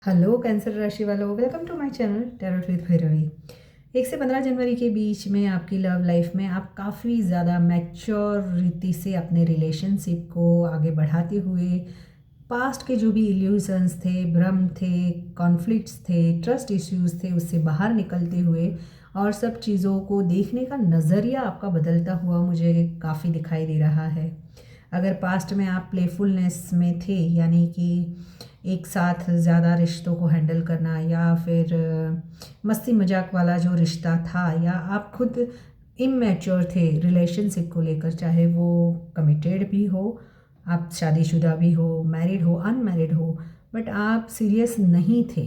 Hello cancer राशि वालों, welcome to my channel tarot with Bhairavi. 1 से 15 जनवरी के बीच में आपकी लव लाइफ में आप काफ़ी ज़्यादा मैच्योरिटी से अपने रिलेशनशिप को आगे बढ़ाते हुए पास्ट के जो भी इल्यूजन्स थे, भ्रम थे, कॉन्फ्लिक्ट्स थे, ट्रस्ट इश्यूज थे, उससे बाहर निकलते हुए और सब चीज़ों को देखने का नज़रिया आपका बदलता हुआ मुझे काफ़ी दिखाई दे रहा है। अगर पास्ट में आप प्लेफुलनेस में थे, यानी कि एक साथ ज़्यादा रिश्तों को हैंडल करना, या फिर मस्ती मजाक वाला जो रिश्ता था, या आप खुद इमैच्योर थे रिलेशनशिप को लेकर, चाहे वो कमिटेड भी हो, आप शादीशुदा भी हो, मैरिड हो, अनमैरिड हो, बट आप सीरियस नहीं थे,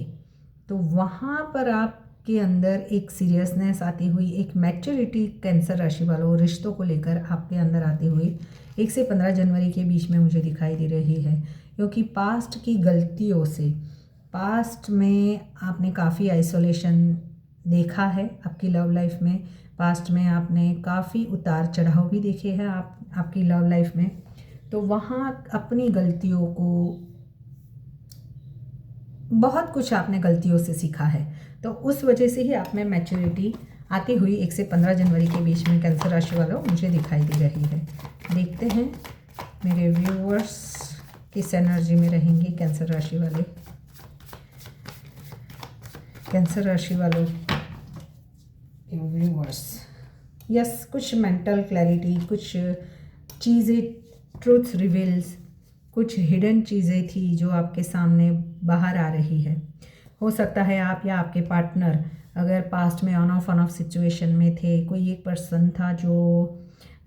तो वहाँ पर आपके अंदर एक सीरियसनेस आती हुई, एक मैच्योरिटी कैंसर राशि वालों रिश्तों को लेकर आपके अंदर आती हुई 1 से 15 जनवरी के बीच में मुझे दिखाई दे रही है। क्योंकि पास्ट की गलतियों से, पास्ट में आपने काफ़ी आइसोलेशन देखा है आपकी लव लाइफ में, पास्ट में आपने काफ़ी उतार चढ़ाव भी देखे हैं आपकी लव लाइफ में, तो वहाँ अपनी गलतियों को, बहुत कुछ आपने गलतियों से सीखा है, तो उस वजह से ही आप में मैच्योरिटी आती हुई 1 से 15 जनवरी के बीच में कैंसर राशि वालों मुझे दिखाई दे रही है। देखते हैं मेरे व्यूअर्स किस एनर्जी में रहेंगे कैंसर राशि वाले। कैंसर राशि वालों व्यूअर्स, यस, कुछ मेंटल क्लैरिटी, कुछ चीज़ें, ट्रूथ रिवील्स, कुछ हिडन चीज़ें थी जो आपके सामने बाहर आ रही है। हो सकता है आप या आपके पार्टनर अगर पास्ट में ऑन ऑफ सिचुएशन में थे, कोई एक पर्सन था जो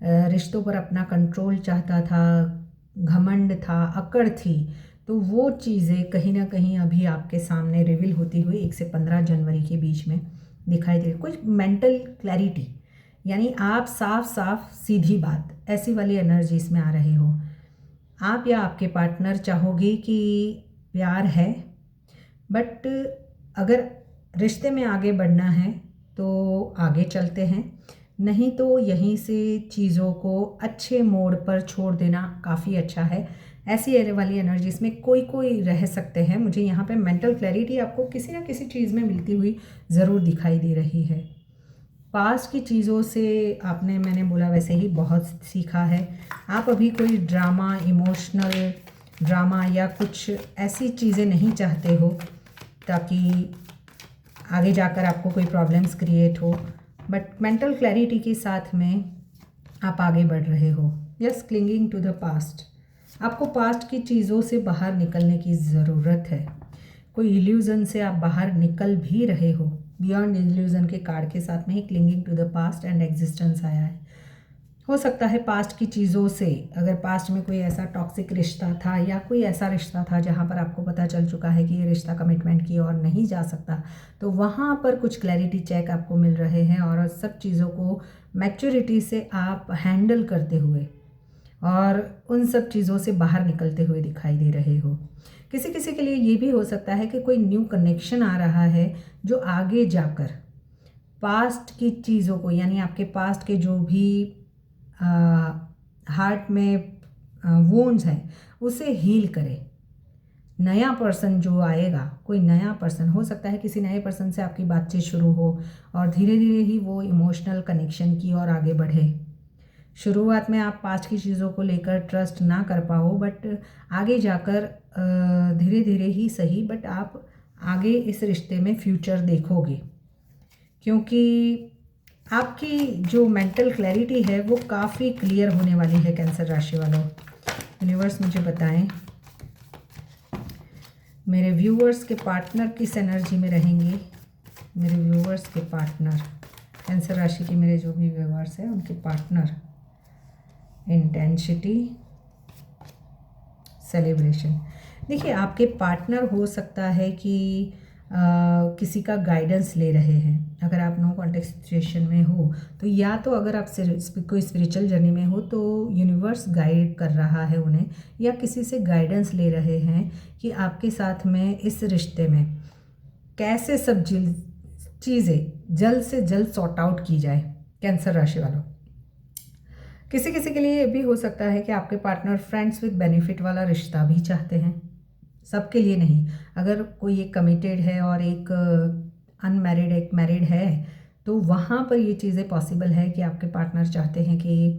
रिश्तों पर अपना कंट्रोल चाहता था, घमंड था, अकड़ थी, तो वो चीज़ें कहीं ना कहीं अभी आपके सामने रिवील होती हुई 1 से 15 जनवरी के बीच में दिखाई दे रही। कुछ मेंटल क्लैरिटी, यानी आप साफ साफ सीधी बात, ऐसी वाली एनर्जीज में आ रहे हो। आप या आपके पार्टनर चाहोगे कि प्यार है, बट अगर रिश्ते में आगे बढ़ना है तो आगे चलते हैं, नहीं तो यहीं से चीज़ों को अच्छे मोड़ पर छोड़ देना काफ़ी अच्छा है। ऐसी वाली एनर्जीज में कोई कोई रह सकते हैं। मुझे यहाँ पे मेंटल क्लैरिटी आपको किसी ना किसी चीज़ में मिलती हुई ज़रूर दिखाई दे रही है। पास्ट की चीज़ों से आपने, मैंने बोला वैसे ही, बहुत सीखा है। आप अभी कोई ड्रामा, इमोशनल ड्रामा या कुछ ऐसी चीज़ें नहीं चाहते हो ताकि आगे जाकर आपको कोई प्रॉब्लम्स क्रिएट हो, बट मेंटल क्लैरिटी के साथ में आप आगे बढ़ रहे हो। Yes, clinging to the past, आपको पास्ट की चीज़ों से बाहर निकलने की ज़रूरत है। कोई इल्यूज़न से आप बाहर निकल भी रहे हो। बियॉन्ड इल्यूज़न के कार्ड के साथ में ही clinging to the past and existence आया है। हो सकता है पास्ट की चीज़ों से, अगर पास्ट में कोई ऐसा टॉक्सिक रिश्ता था या कोई ऐसा रिश्ता था जहाँ पर आपको पता चल चुका है कि ये रिश्ता कमिटमेंट की ओर नहीं जा सकता, तो वहाँ पर कुछ क्लैरिटी चेक आपको मिल रहे हैं और सब चीज़ों को मैच्योरिटी से आप हैंडल करते हुए और उन सब चीज़ों से बाहर निकलते हुए दिखाई दे रहे हो। किसी किसी के लिए ये भी हो सकता है कि कोई न्यू कनेक्शन आ रहा है जो आगे जाकर पास्ट की चीज़ों को, यानी आपके पास्ट के जो भी हार्ट में वोन्स हैं उसे हील करे। नया पर्सन जो आएगा, कोई नया पर्सन हो सकता है, किसी नए पर्सन से आपकी बातचीत शुरू हो और धीरे धीरे ही वो इमोशनल कनेक्शन की ओर आगे बढ़े। शुरुआत में आप पास्ट की चीज़ों को लेकर ट्रस्ट ना कर पाओ, बट आगे जाकर धीरे धीरे ही सही, बट आप आगे इस रिश्ते में फ्यूचर देखोगे, क्योंकि आपकी जो मेंटल क्लैरिटी है वो काफ़ी क्लियर होने वाली है कैंसर राशि वालों। यूनिवर्स मुझे बताएं मेरे व्यूअर्स के पार्टनर किस एनर्जी में रहेंगे। मेरे व्यूअर्स के पार्टनर, कैंसर राशि के मेरे जो भी व्यूअर्स हैं उनके पार्टनर, इंटेंसिटी, सेलिब्रेशन। देखिए, आपके पार्टनर हो सकता है कि किसी का गाइडेंस ले रहे हैं। अगर आप नो कॉन्टेक्ट सिचुएशन में हो तो, या तो अगर आप कोई स्पिरिचुअल जर्नी में हो तो यूनिवर्स गाइड कर रहा है उन्हें, या किसी से गाइडेंस ले रहे हैं कि आपके साथ में इस रिश्ते में कैसे सब चीज़ें जल्द से जल्द सॉर्ट आउट की जाए। कैंसर राशि वालों, किसी किसी के लिए ये भी हो सकता है कि आपके पार्टनर फ्रेंड्स विद बेनिफिट वाला रिश्ता भी चाहते हैं। सबके लिए नहीं। अगर कोई एक कमिटेड है और एक अनमैरिड एक मैरिड है, तो वहाँ पर ये चीज़ें पॉसिबल है कि आपके पार्टनर चाहते हैं कि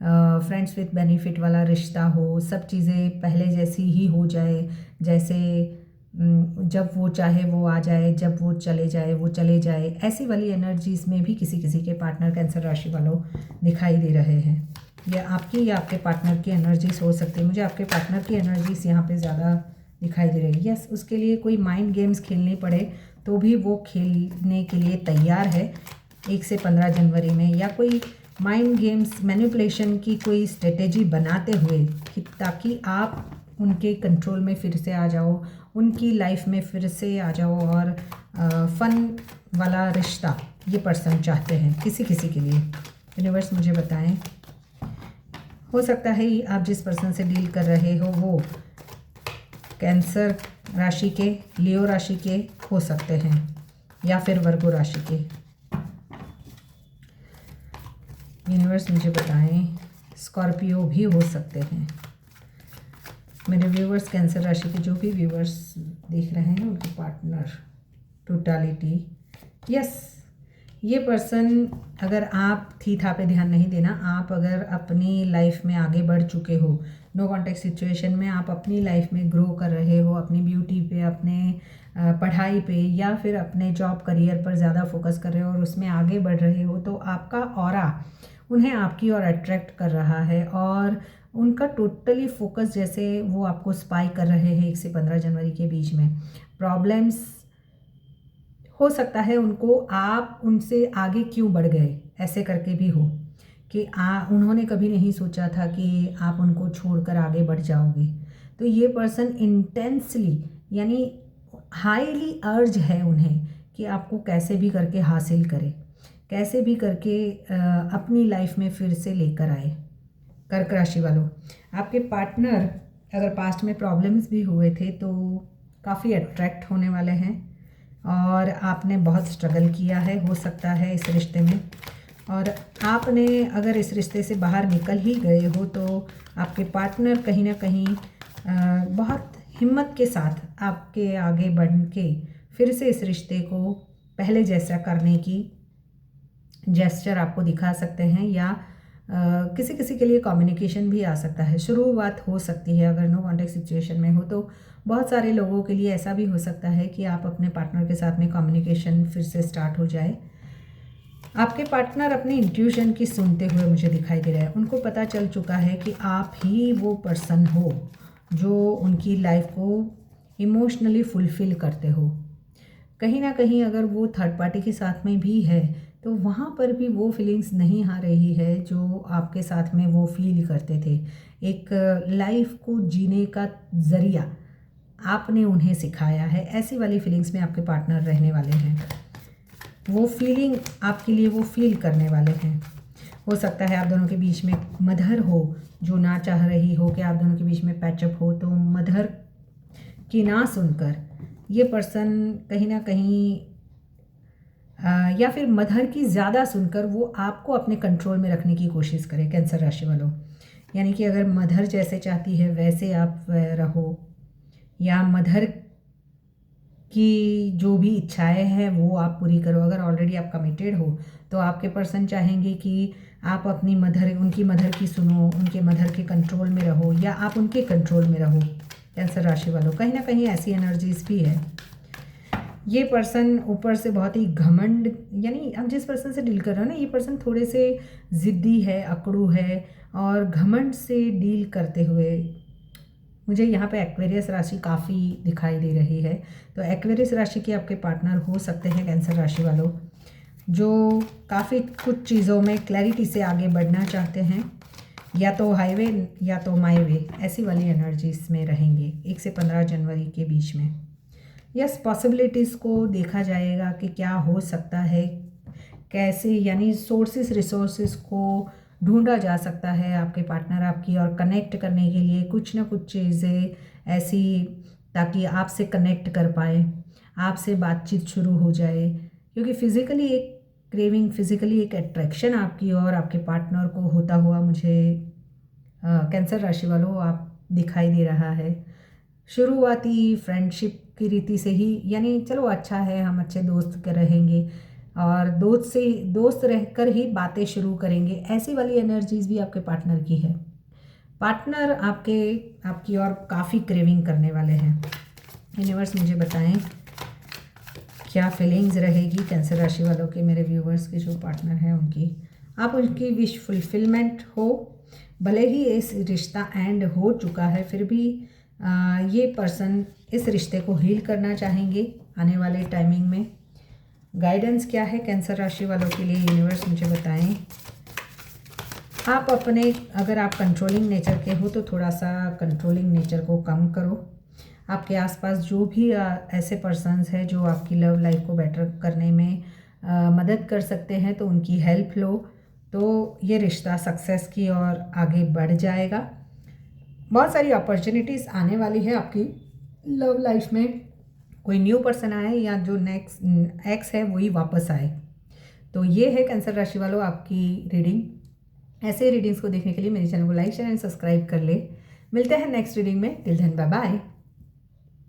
फ्रेंड्स विथ बेनिफिट वाला रिश्ता हो, सब चीज़ें पहले जैसी ही हो जाए, जैसे जब वो चाहे वो आ जाए, जब वो चले जाए वो चले जाए, ऐसी वाली एनर्जीज़ में भी किसी किसी के पार्टनर कैंसर राशि वालों दिखाई दे रहे हैं। या आपकी या आपके पार्टनर की एनर्जीज हो सकती है। मुझे आपके पार्टनर की एनर्जीज यहाँ पे ज़्यादा दिखाई दे रही है। यस, उसके लिए कोई माइंड गेम्स खेलने पड़े तो भी वो खेलने के लिए तैयार है 1 से 15 जनवरी में, या कोई माइंड गेम्स मैनिपुलेशन की कोई स्ट्रेटेजी बनाते हुए कि ताकि आप उनके कंट्रोल में फिर से आ जाओ, उनकी लाइफ में फिर से आ जाओ, और फन वाला रिश्ता ये पर्सन चाहते हैं किसी किसी के लिए। यूनिवर्स मुझे बताएं। हो सकता है आप जिस पर्सन से डील कर रहे हो वो कैंसर राशि के, लियो राशि के हो सकते हैं, या फिर वर्गो राशि के। यूनिवर्स मुझे बताएं। स्कॉर्पियो भी हो सकते हैं। मेरे व्यूवर्स, कैंसर राशि के जो भी व्यूवर्स देख रहे हैं उनके पार्टनर, टोटालिटी। यस, ये पर्सन, अगर आप थी था पे ध्यान नहीं देना, आप अगर अपनी लाइफ में आगे बढ़ चुके हो, नो कॉन्टेक्ट सिचुएशन में आप अपनी लाइफ में ग्रो कर रहे हो, अपनी ब्यूटी पे, अपने पढ़ाई पे, या फिर अपने जॉब करियर पर ज़्यादा फोकस कर रहे हो और उसमें आगे बढ़ रहे हो, तो आपका ऑरा उन्हें आपकी ओर अट्रैक्ट कर रहा है, और उनका टोटली फोकस, जैसे वो आपको स्पाई कर रहे हैं 1 से 15 जनवरी के बीच में। प्रॉब्लम्स हो सकता है उनको, आप उनसे आगे क्यों बढ़ गए, ऐसे करके भी हो कि उन्होंने कभी नहीं सोचा था कि आप उनको छोड़कर आगे बढ़ जाओगे। तो ये पर्सन इंटेंसली, यानी हाईली अर्ज है उन्हें कि आपको कैसे भी करके हासिल करे, कैसे भी करके अपनी लाइफ में फिर से लेकर आए। कर्क राशि वालों, आपके पार्टनर अगर पास्ट में प्रॉब्लम्स भी हुए थे तो काफ़ी अट्रैक्ट होने वाले हैं, और आपने बहुत स्ट्रगल किया है हो सकता है इस रिश्ते में, और आपने अगर इस रिश्ते से बाहर निकल ही गए हो तो आपके पार्टनर कहीं ना कहीं बहुत हिम्मत के साथ आपके आगे बढ़ के फिर से इस रिश्ते को पहले जैसा करने की जेस्चर आपको दिखा सकते हैं, या किसी किसी के लिए कम्युनिकेशन भी आ सकता है, शुरुआत हो सकती है। अगर नो कॉन्टेक्ट सिचुएशन में हो तो बहुत सारे लोगों के लिए ऐसा भी हो सकता है कि आप अपने पार्टनर के साथ में कम्युनिकेशन फिर से स्टार्ट हो जाए। आपके पार्टनर अपनी इंट्यूशन की सुनते हुए मुझे दिखाई दे रहा है, उनको पता चल चुका है कि आप ही वो पर्सन हो जो उनकी लाइफ को इमोशनली फुलफ़िल करते हो। कहीं ना कहीं अगर वो थर्ड पार्टी के साथ में भी है तो वहाँ पर भी वो फीलिंग्स नहीं आ रही है जो आपके साथ में वो फील करते थे। एक लाइफ को जीने का ज़रिया आपने उन्हें सिखाया है, ऐसी वाली फीलिंग्स में आपके पार्टनर रहने वाले हैं। वो फीलिंग आपके लिए वो फील करने वाले हैं। हो सकता है आप दोनों के बीच में मदर हो जो ना चाह रही हो कि आप दोनों के बीच में पैचअप हो, तो मदर की ना सुनकर ये पर्सन कहीं ना कहीं या फिर मदर की ज़्यादा सुनकर वो आपको अपने कंट्रोल में रखने की कोशिश करें कैंसर राशि वालों। यानी कि अगर मदर जैसे चाहती है वैसे आप रहो, या मदर की जो भी इच्छाएं हैं वो आप पूरी करो। अगर ऑलरेडी आप कमिटेड हो तो आपके पर्सन चाहेंगे कि आप अपनी मदर, उनकी मदर की सुनो, उनके मदर के कंट्रोल में रहो, या आप उनके कंट्रोल में रहो। कैंसर राशि वालों, कहीं ना कहीं ऐसी एनर्जीज भी है। ये पर्सन ऊपर से बहुत ही घमंड, यानी आप जिस पर्सन से डील कर रहे हो ना, ये पर्सन थोड़े से ज़िद्दी है, अकड़ू है, और घमंड से डील करते हुए मुझे यहाँ पे एक्वेरियस राशि काफ़ी दिखाई दे रही है। तो एक्वेरियस राशि के आपके पार्टनर हो सकते हैं कैंसर राशि वालों, जो काफ़ी कुछ चीज़ों में क्लैरिटी से आगे बढ़ना चाहते हैं, या तो हाईवे या तो माई वे, ऐसी वाली एनर्जीज में रहेंगे 1 से 15 जनवरी के बीच में। यस, पॉसिबिलिटीज़ को देखा जाएगा कि क्या हो सकता है, कैसे, यानी सोर्सेस रिसोर्सेज को ढूंढा जा सकता है आपके पार्टनर आपकी और कनेक्ट करने के लिए कुछ ना कुछ चीज़ें ऐसी, ताकि आपसे कनेक्ट कर पाए, आपसे बातचीत शुरू हो जाए। क्योंकि फिज़िकली एक क्रेविंग, फिज़िकली एक अट्रैक्शन आपकी और आपके पार्टनर को होता हुआ मुझे कैंसर राशि वालों आप दिखाई दे रहा है। शुरुआती फ्रेंडशिप की रीति से ही, यानी चलो अच्छा है, हम अच्छे दोस्त के रहेंगे और दोस्त रहकर ही बातें शुरू करेंगे, ऐसी वाली एनर्जीज भी आपके पार्टनर की है। पार्टनर आपकी और काफ़ी क्रेविंग करने वाले हैं। यूनिवर्स मुझे बताएं क्या फीलिंग्स रहेगी कैंसर राशि वालों के, मेरे व्यूवर्स के जो पार्टनर हैं उनकी। आप उनकी विश फुलफिलमेंट हो, भले ही इस रिश्ता एंड हो चुका है फिर भी ये पर्सन इस रिश्ते को हील करना चाहेंगे आने वाले टाइमिंग में। गाइडेंस क्या है कैंसर राशि वालों के लिए, यूनिवर्स मुझे बताएं। आप अगर आप कंट्रोलिंग नेचर के हो तो थोड़ा सा कंट्रोलिंग नेचर को कम करो। आपके आसपास जो भी ऐसे पर्सन्स हैं जो आपकी लव लाइफ को बेटर करने में मदद कर सकते हैं तो उनकी हेल्प लो, तो ये रिश्ता सक्सेस की ओर आगे बढ़ जाएगा। बहुत सारी अपॉर्चुनिटीज़ आने वाली है आपकी लव लाइफ में। कोई न्यू पर्सन आए या जो नेक्स्ट एक्स है वही वापस आए। तो ये है कैंसर राशि वालों आपकी रीडिंग। ऐसे रीडिंग्स को देखने के लिए मेरे चैनल को लाइक शेयर एंड सब्सक्राइब कर ले। मिलते हैं नेक्स्ट रीडिंग में। Till then bye bye.